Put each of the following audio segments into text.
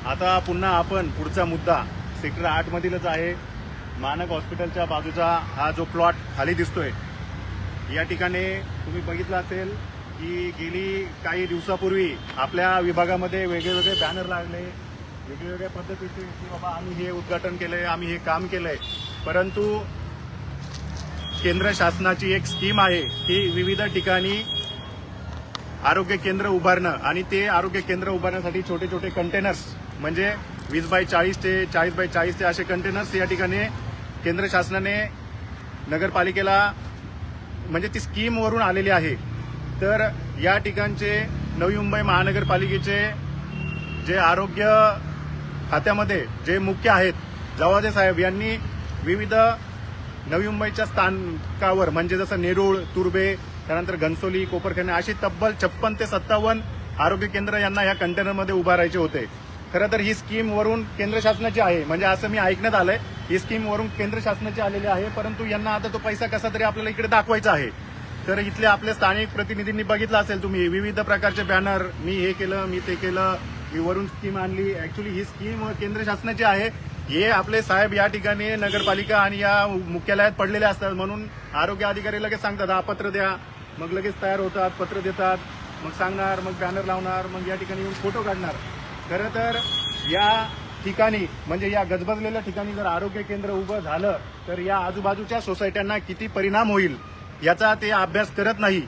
आता पुन्हा आपण पुढचा मुद्दा सेक्टर 8 मधीलच आहे. मानक हॉस्पिटलच्या बाजूचा हा जो प्लॉट खाली दिसतोय, या ठिकाणी तुम्ही बघितलं असेल की गेली काही दिवसापूर्वी आपल्या विभागामध्ये वेगवेगळे बॅनर लागले, वेगवेगळ्या पद्धतीचे की बाबा आम्ही हे उद्घाटन केलंय, आम्ही हे काम केलंय. परंतु केंद्र शासनाची एक स्कीम आहे की विविध ठिकाणी आरोग्य केंद्र उभारणं, आणि ते आरोग्य केंद्र उभारण्यासाठी छोटे छोटे कंटेनर्स म्हणजे 20x40 ते 40x40 असे कंटेनर्स या ठिकाणी केंद्र शासनाने नगरपालिकेला म्हणजे ती स्कीम वरून आलेली आहे. तर या ठिकाणचे नवी मुंबई महानगरपालिकेचे जे आरोग्य खात्यामध्ये जे मुख्य आहेत जावदे साहेब यांनी विविध नवी मुंबईच्या स्थानकावर म्हणजे जसं नेरूळ, तुर्भे, त्यानंतर घनसोली, कोपरखैरणे अशी तब्बल 56 ते 57 आरोग्य केंद्र यांना या कंटेनरमध्ये उभारायचे होते. खरं तर ही स्कीम वरून केंद्र शासनाची आहे, म्हणजे असं मी ऐकण्यात आलंय, ही स्कीम वरून केंद्र शासनाची आलेली आहे. परंतु यांना आता तो पैसा कसा तरी आपल्याला इकडे दाखवायचा आहे. तर इथले आपले स्थानिक प्रतिनिधींनी बघितलं असेल तुम्ही विविध प्रकारचे बॅनर, मी हे केलं, मी ते केलं, मी वरून स्कीम आणली. ऍक्च्युली ही स्कीम केंद्र शासनाची आहे. हे आपले साहेब या ठिकाणी नगरपालिका आणि या मुख्यालयात पडलेले असतात, म्हणून आरोग्य अधिकारी लगेच सांगतात हा पत्र द्या, मग लगेच तयार होतात, पत्र देतात, मग सांगणार, मग बॅनर लावणार, मग या ठिकाणी येऊन फोटो काढणार. खरं तर या ठिकाणी म्हणजे या गजबजलेल्या ठिकाणी जर आरोग्य केंद्र उभं झालं तर या आजूबाजूच्या सोसायट्यांना किती परिणाम होईल याचा ते अभ्यास करत नाही.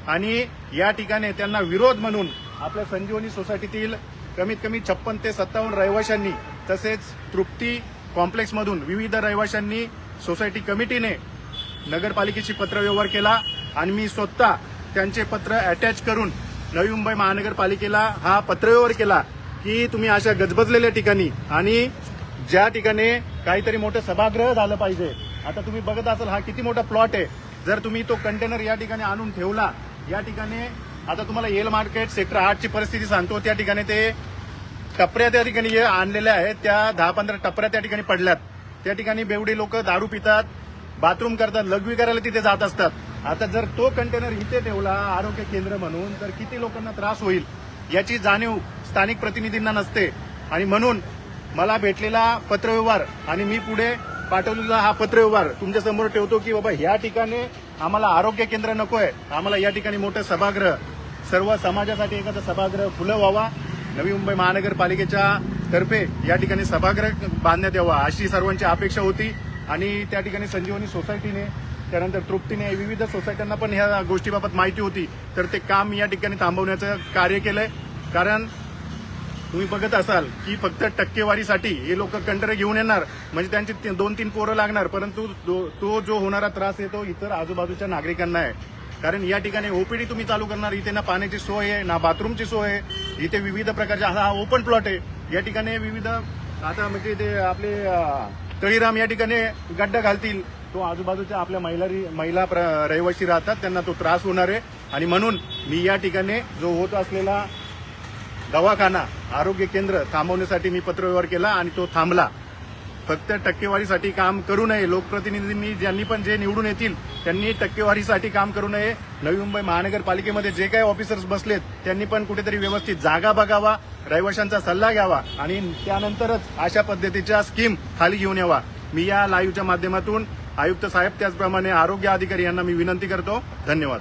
आणि या ठिकाणी त्यांना विरोध म्हणून आपल्या संजीवनी सोसायटीतील कमीत कमी 56 ते 57 रहिवाशांनी तसेच तृप्ती कॉम्प्लेक्समधून विविध रहिवाशांनी सोसायटी कमिटीने नगरपालिकेशी पत्रव्यवहार केला आणि मी स्वतः त्यांचे पत्र अटॅच करून नवी मुंबई महानगरपालिकेला हा पत्रव्यवहार केला की तुम्ही अशा गजबजलेल्या ठिकाणी आणि ज्या ठिकाणी काहीतरी मोठं सभागृह झालं पाहिजे. आता तुम्ही बघत असाल हा किती मोठा प्लॉट आहे. जर तुम्ही तो कंटेनर या ठिकाणी आणून ठेवला, या ठिकाणी आता तुम्हाला येल मार्केट सेक्टर 8 ची परिस्थिती सांगतो. त्या ठिकाणी ते टपऱ्या त्या ठिकाणी आणलेल्या आहेत, त्या 10-15 टपऱ्या त्या ठिकाणी पडल्यात. त्या ठिकाणी बेवडे लोक दारू पितात, बाथरूम करतात, लघवी करायला तिथे जात असतात. आता जर तो कंटेनर इथे ठेवला आरोग्य केंद्र म्हणून तर किती लोकांना त्रास होईल याची जाणीव स्थानिक प्रतिनिधींना नसते. आणि म्हणून मला भेटलेला पत्रव्यवहार आणि मी पुढे पाठवलेला हा पत्रव्यवहार तुमच्या समोर ठेवतो की बाबा या ठिकाणी आम्हाला आरोग्य केंद्र नकोय, आम्हाला या ठिकाणी मोठं सभागृह, सर्व समाजासाठी एखादा सभागृह खुलं व्हावा. नवी मुंबई महानगरपालिकेच्या तर्फे या ठिकाणी सभागृह बांधण्यात यावा अशी सर्वांची अपेक्षा होती. आणि त्या ठिकाणी संजीवनी सोसायटीने, त्यानंतर तृप्तीने, विविध सोसायट्यांना पण ह्या गोष्टीबाबत माहिती होती. तर ते काम या ठिकाणी थांबवण्याचं कार्य केलंय. कारण तुम्ही बघत असाल की फक्त टक्केवारीसाठी हे लोक कंटेनर घेऊन येणार, म्हणजे त्यांची 2-3 पोरं लागणार, परंतु तो जो होणारा त्रास आहे तो इतर आजूबाजूच्या नागरिकांना आहे. कारण या ठिकाणी ओपीडी तुम्ही चालू करणार, इथे ना पाण्याची सोय आहे ना बाथरूमची सोय आहे. इथे विविध प्रकारच्या हा ओपन प्लॉट आहे. या ठिकाणी विविध आता म्हणजे ते आपले तळीराम या ठिकाणी गड्डा घालतील, तो आजूबाजूच्या आपल्या महिला रहिवासी राहतात, त्यांना तो त्रास होणार आहे. आणि म्हणून मी या ठिकाणी जो होत असलेला दवाखाना, आरोग्य केंद्र थांबवण्यासाठी मी पत्रव्यवहार केला आणि तो थांबला. फक्त टक्केवारीसाठी काम करू नये. लोकप्रतिनिधींनी ज्यांनी पण जे निवडून येतील त्यांनी टक्केवारीसाठी काम करू नये. नवी मुंबई महानगरपालिकेमध्ये जे काही ऑफिसर्स बसलेत त्यांनी पण कुठेतरी व्यवस्थित जागा बघावा, रहिवाशांचा सल्ला घ्यावा आणि त्यानंतरच अशा पद्धतीच्या स्कीम खाली घेऊन यावा. मी या लाईव्हच्या माध्यमातून आयुक्त साहेब त्याचप्रमाणे आरोग्य अधिकारी यांना मी विनंती करतो. धन्यवाद.